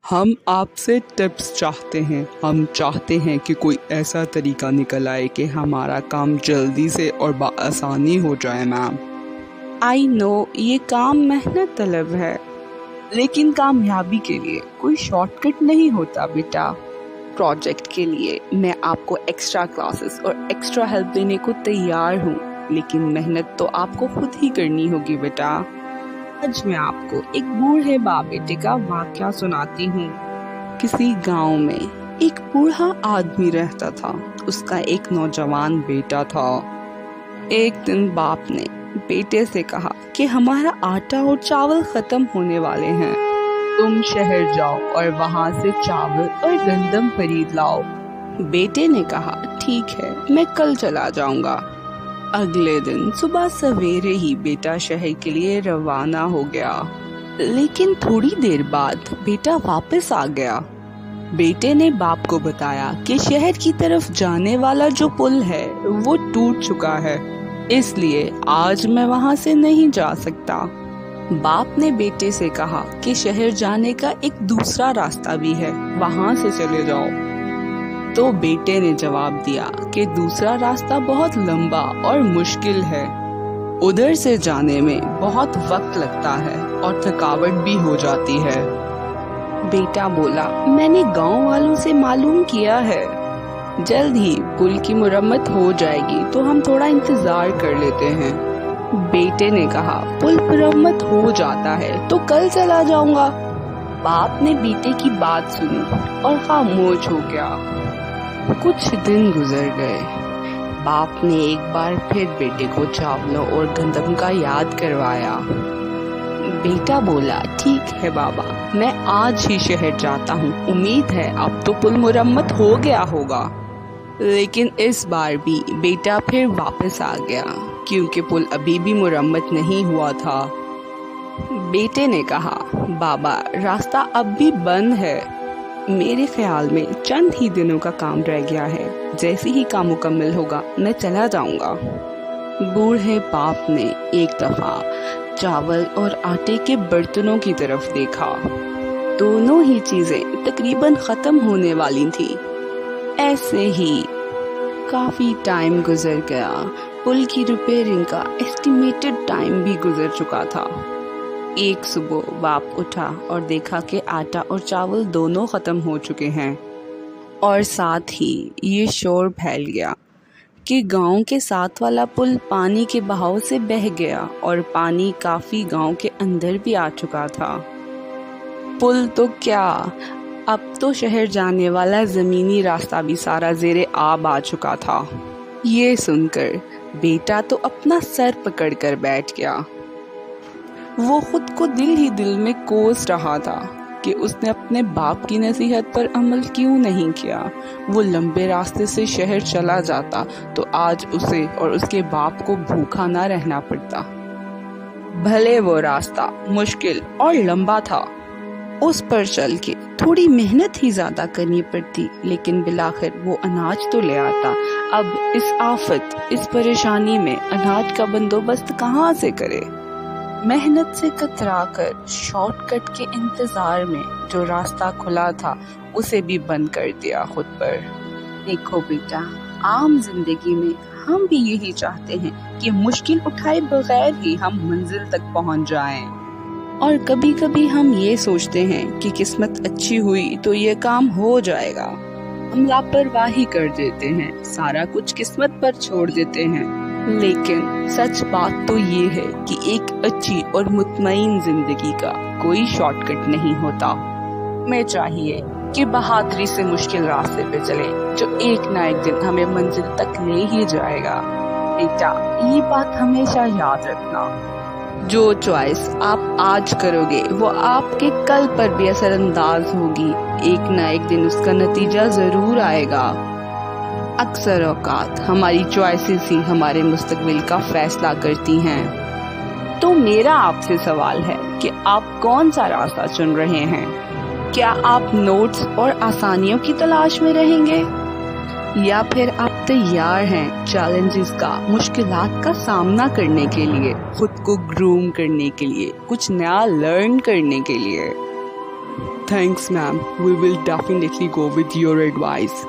ہم آپ سے ٹپس چاہتے ہیں۔ ہم چاہتے ہیں کہ کوئی ایسا طریقہ نکل آئے کہ ہمارا کام جلدی سے اور بآسانی ہو جائے میم۔ آئی نو یہ کام محنت طلب ہے، لیکن کامیابی کے لیے کوئی شارٹ کٹ نہیں ہوتا بیٹا۔ پروجیکٹ کے لیے میں آپ کو ایکسٹرا کلاسز اور ایکسٹرا ہیلپ دینے کو تیار ہوں، لیکن محنت تو آپ کو خود ہی کرنی ہوگی بیٹا۔ آج میں آپ کو ایک بوڑھے باپ بیٹے کا واقعہ سناتی ہوں۔ کسی گاؤں میں ایک بوڑھا آدمی رہتا تھا۔ اس کا ایک نوجوان بیٹا تھا۔ ایک دن باپ نے بیٹے سے کہا کہ ہمارا آٹا اور چاول ختم ہونے والے ہیں، تم شہر جاؤ اور وہاں سے چاول اور گندم خرید لاؤ۔ بیٹے نے کہا ٹھیک ہے، میں کل چلا جاؤں گا۔ اگلے دن صبح سویرے ہی بیٹا شہر کے لیے روانہ ہو گیا، لیکن تھوڑی دیر بعد بیٹا واپس آ گیا۔ بیٹے نے باپ کو بتایا کہ شہر کی طرف جانے والا جو پل ہے وہ ٹوٹ چکا ہے، اس لیے آج میں وہاں سے نہیں جا سکتا۔ باپ نے بیٹے سے کہا کہ شہر جانے کا ایک دوسرا راستہ بھی ہے، وہاں سے چلے جاؤ۔ تو بیٹے نے جواب دیا کہ دوسرا راستہ بہت لمبا اور مشکل ہے، ادھر سے جانے میں بہت وقت لگتا ہے اور تھکاوٹ بھی ہو جاتی ہے۔ بیٹا بولا میں نے گاؤں والوں سے معلوم کیا ہے، جلد ہی پل کی مرمت ہو جائے گی تو ہم تھوڑا انتظار کر لیتے ہیں۔ بیٹے نے کہا پل مرمت ہو جاتا ہے تو کل چلا جاؤں گا۔ باپ نے بیٹے کی بات سنی اور خاموش ہو گیا۔ کچھ دن گزر گئے۔ باپ نے ایک بار پھر بیٹے کو چاولوں اور گندم کا یاد کروایا۔ بیٹا بولا ٹھیک ہے بابا، میں آج ہی شہر جاتا ہوں، امید ہے اب تو پل مرمت ہو گیا ہوگا۔ لیکن اس بار بھی بیٹا پھر واپس آ گیا، کیونکہ پل ابھی بھی مرمت نہیں ہوا تھا۔ بیٹے نے کہا بابا راستہ اب بھی بند ہے، میرے خیال میں چند ہی دنوں کا کام رہ گیا ہے، جیسے ہی کام مکمل ہوگا میں چلا جاؤں گا۔ بوڑھے باپ نے ایک دفعہ چاول اور آٹے کے برتنوں کی طرف دیکھا، دونوں ہی چیزیں تقریباً ختم ہونے والی تھیں۔ ایسے ہی کافی ٹائم گزر گیا، پل کی ریپیئرنگ کا ایسٹیمیٹڈ ٹائم بھی گزر چکا تھا۔ ایک صبح باپ اٹھا اور دیکھا کہ آٹا اور چاول دونوں ختم ہو چکے ہیں، اور ساتھ ہی یہ شور پھیل گیا کہ گاؤں کے ساتھ والا پل پانی کے بہاؤ سے بہہ گیا اور پانی کافی گاؤں کے اندر بھی آ چکا تھا۔ پل تو کیا، اب تو شہر جانے والا زمینی راستہ بھی سارا زیر آب آ چکا تھا۔ یہ سن کر بیٹا تو اپنا سر پکڑ کر بیٹھ گیا۔ وہ خود کو دل ہی دل میں کوس رہا تھا کہ اس نے اپنے باپ کی نصیحت پر عمل کیوں نہیں کیا۔ وہ لمبے راستے سے شہر چلا جاتا تو آج اسے اور اس کے باپ کو بھوکا نہ رہنا پڑتا۔ بھلے وہ راستہ مشکل اور لمبا تھا، اس پر چل کے تھوڑی محنت ہی زیادہ کرنی پڑتی، لیکن بالآخر وہ اناج تو لے آتا۔ اب اس آفت، اس پریشانی میں اناج کا بندوبست کہاں سے کرے؟ محنت سے کترا کر شارٹ کٹ کے انتظار میں جو راستہ کھلا تھا اسے بھی بند کر دیا خود پر۔ دیکھو بیٹا، عام زندگی میں ہم بھی یہی چاہتے ہیں کہ مشکل اٹھائے بغیر ہی ہم منزل تک پہنچ جائیں، اور کبھی کبھی ہم یہ سوچتے ہیں کہ قسمت اچھی ہوئی تو یہ کام ہو جائے گا۔ ہم لاپرواہی کر دیتے ہیں، سارا کچھ قسمت پر چھوڑ دیتے ہیں، لیکن سچ بات تو یہ ہے کہ ایک اچھی اور مطمئن زندگی کا کوئی شارٹ کٹ نہیں ہوتا۔ ہمیں چاہیے کہ بہادری سے مشکل راستے پہ چلیں، جو ایک نہ ایک دن ہمیں منزل تک لے ہی جائے گا۔ بیٹا یہ بات ہمیشہ یاد رکھنا، جو چوائس آپ آج کرو گے وہ آپ کے کل پر بھی اثر انداز ہوگی، ایک نہ ایک دن اس کا نتیجہ ضرور آئے گا۔ اکثر اوقات ہماری چوائسز ہی ہمارے مستقبل کا فیصلہ کرتی ہیں۔ تو میرا آپ سے سوال ہے کہ آپ کون سا راستہ چن رہے ہیں؟ کیا آپ نوٹس اور آسانیوں کی تلاش میں رہیں گے، یا پھر آپ تیار ہیں چیلنجز کا، مشکلات کا سامنا کرنے کے لیے، خود کو گروم کرنے کے لیے، کچھ نیا لرن کرنے کے لیے؟ Thanks, ma'am. We will definitely go with your advice.